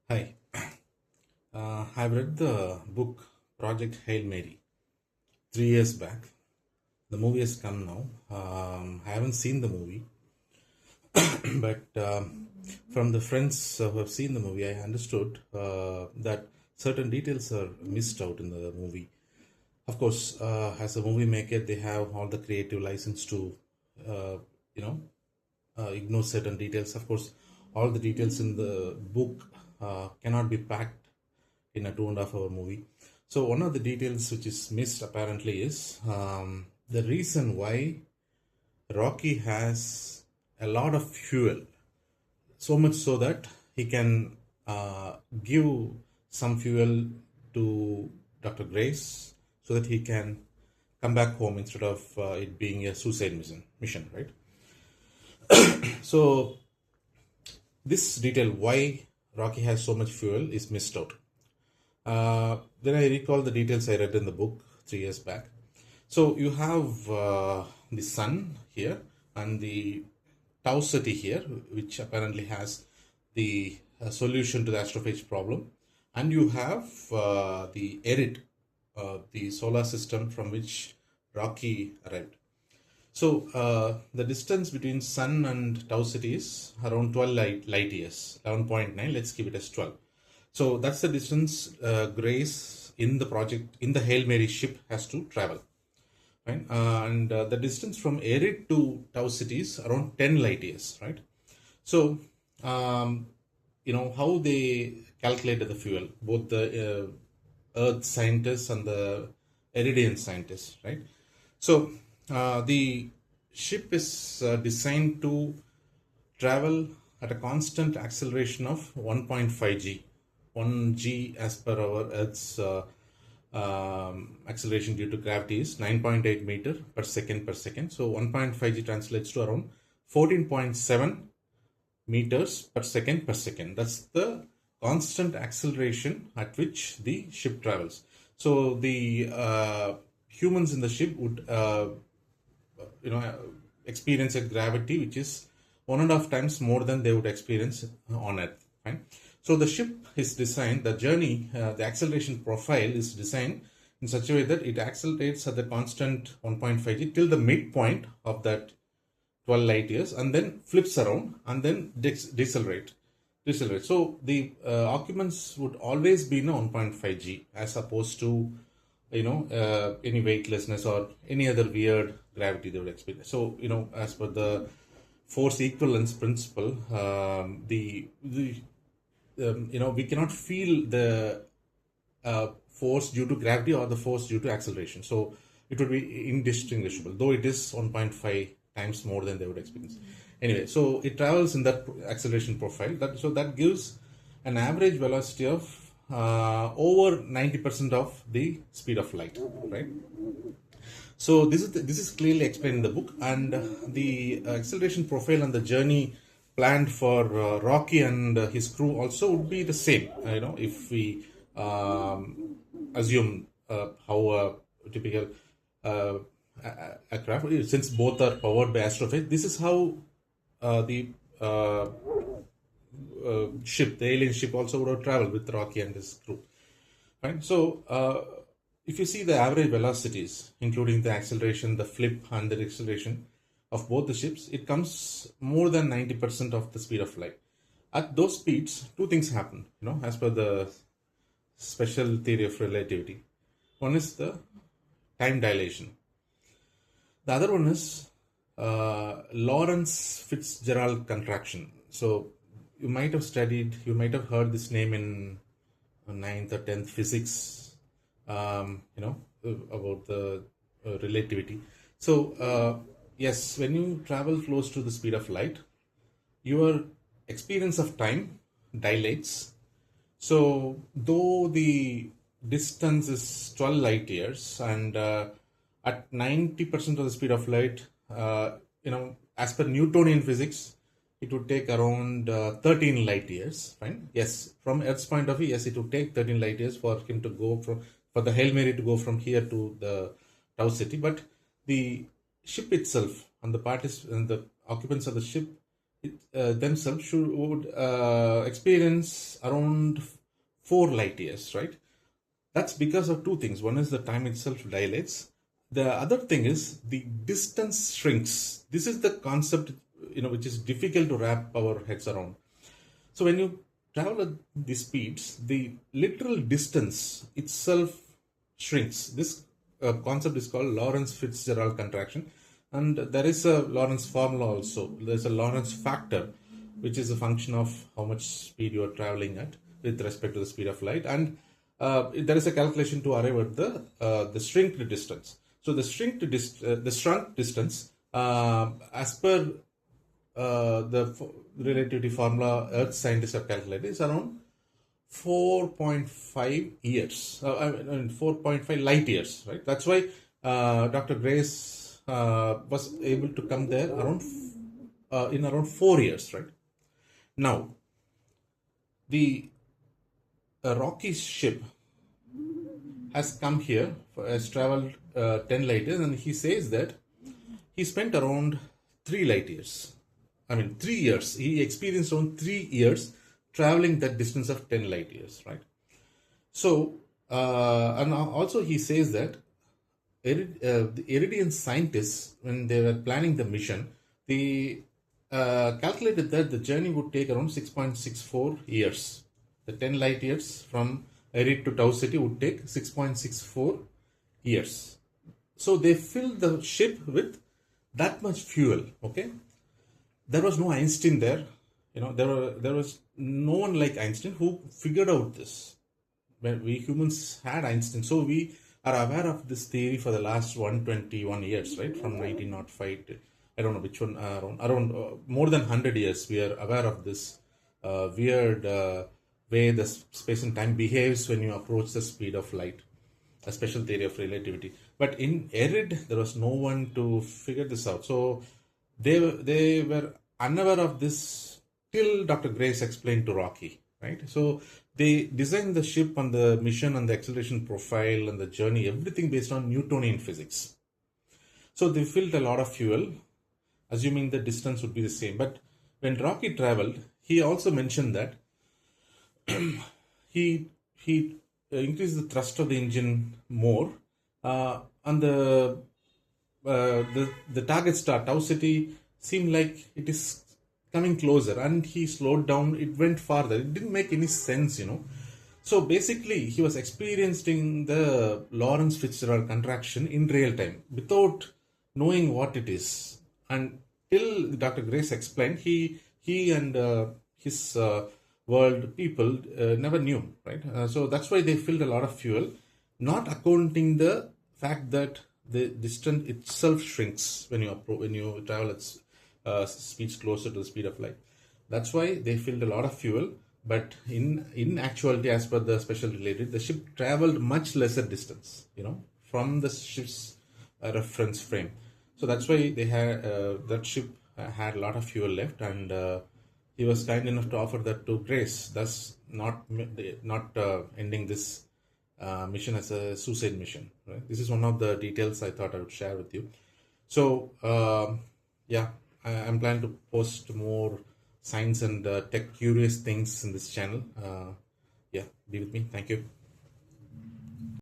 Hi. I've read the book Project Hail Mary 3 years back. The movie has come now. I haven't seen the movie, but from the friends who have seen the movie, I understood that certain details are missed out in the movie. Of course, as a movie maker, they have all the creative license to, uh, you know, ignore certain details. Of course, all the details in the book cannot be packed in a 2.5 hour movie. So one of the details which is missed apparently is the reason why Rocky has a lot of fuel, so much so that he can give some fuel to Dr. Grace so that he can come back home instead of it being a suicide mission, right? So this detail why Rocky has so much fuel is missed out. Then I recall the details I read in the book 3 years back. So you have the sun here and the tau ceti here, which apparently has the solution to the astrophage problem, and you have the Erid, the solar system from which Rocky arrived. So the distance between Sun and Tau Ceti is around 12 light years, 11.9. Let's keep it as 12. So that's the distance Grace in the Hail Mary ship has to travel. Right? And the distance from Erid to Tau Ceti is around 10 light years, right? So, how they calculated the fuel, both the Earth scientists and the Iridian scientists, right? So, the ship is designed to travel at a constant acceleration of 1.5 g. 1 g as per our Earth's acceleration due to gravity is 9.8 meter per second per second. So 1.5 g translates to around 14.7 meters per second per second. That's the constant acceleration at which the ship travels. So the humans in the ship would experience a gravity which is 1.5 times more than they would experience on Earth. Right? So the ship is designed, the journey, the acceleration profile is designed in such a way that it accelerates at the constant 1.5 g till the midpoint of that 12 light years and then flips around and then decelerate. So the occupants would always be in a 1.5 g as opposed to any weightlessness or any other weird gravity they would experience. So as per the force equivalence principle, we cannot feel the force due to gravity or the force due to acceleration. So it would be indistinguishable, though it is 1.5 times more than they would experience. Anyway, so it travels in that acceleration profile. That gives an average velocity of over 90% of the speed of light, right? So this is clearly explained in the book, and the acceleration profile and the journey planned for Rocky and his crew also would be the same. If we assume how a typical aircraft, since both are powered by astrophage, this is how the ship, the alien ship, also would have traveled with Rocky and his crew. Right. So if you see the average velocities, including the acceleration, the flip, and the acceleration of both the ships, it comes more than 90% of the speed of light. At those speeds, two things happen, as per the special theory of relativity. One is the time dilation. The other one is Lorentz Fitzgerald contraction. So you might have heard this name in 9th or 10th physics, about the relativity. So yes, when you travel close to the speed of light, your experience of time dilates. So though the distance is 12 light years, and at 90% of the speed of light, as per Newtonian physics, it would take around 13 light years. Fine. Yes, from Earth's point of view, yes, it would take 13 light years for him to go for the Hail Mary to go from here to the Tau Ceti. But the ship itself and the occupants of the ship themselves would experience around 4 light years, right? That's because of two things. One is the time itself dilates. The other thing is the distance shrinks. This is the concept, which is difficult to wrap our heads around. So when you travel at these speeds, the literal distance itself shrinks. This concept is called Lorentz Fitzgerald contraction, and there is a Lorentz formula also. There's a Lorentz factor, which is a function of how much speed you are traveling at with respect to the speed of light, and there is a calculation to arrive at the shrinked distance. So the shrunk distance, as per the relativity formula Earth scientists have calculated, is around 4.5 years. I mean 4.5 light years, right? That's why Dr. Grace was able to come there around in around 4 years, right? Now, the Rocky's ship has come here, has traveled 10 light years, and he says that he spent around 3 light years. I mean, 3 years. He experienced around 3 years traveling that distance of 10 light years, right? So, and also he says that the Iridian scientists, when they were planning the mission, they calculated that the journey would take around 6.64 years. The 10 light years from Erid to Tau City would take 6.64 years. So they filled the ship with that much fuel, okay? There was no Einstein there. There was no one like Einstein who figured out this. When we humans had Einstein, so we are aware of this theory for the last 121 years, right? From 1905 to, I don't know which one, around more than 100 years, we are aware of this weird way the space and time behaves when you approach the speed of light, a special theory of relativity. But in Erid, there was no one to figure this out. So they were unaware of this till Dr. Grace explained to Rocky, right? So they designed the ship and the mission and the acceleration profile and the journey, everything based on Newtonian physics. So they filled a lot of fuel, assuming the distance would be the same. But when Rocky traveled, he also mentioned that he increased the thrust of the engine more, and the target star Tau City seemed like it is coming closer, and he slowed down. It went farther. It didn't make any sense, So basically, he was experiencing the Lorentz Fitzgerald contraction in real time without knowing what it is. And till Dr. Grace explained, he and his world people never knew, right? So that's why they filled a lot of fuel, not accounting the fact that the distance itself shrinks when you travel at speeds closer to the speed of light. That's why they filled a lot of fuel. But in actuality, as per the special related, the ship traveled much lesser distance, from the ship's reference frame. So that's why they had that ship had a lot of fuel left, and he was kind enough to offer that to Grace, thus not ending this mission as a suicide mission. Right? This is one of the details I thought I would share with you. So yeah, I'm planning to post more science and tech curious things in this channel. Yeah, be with me. Thank you.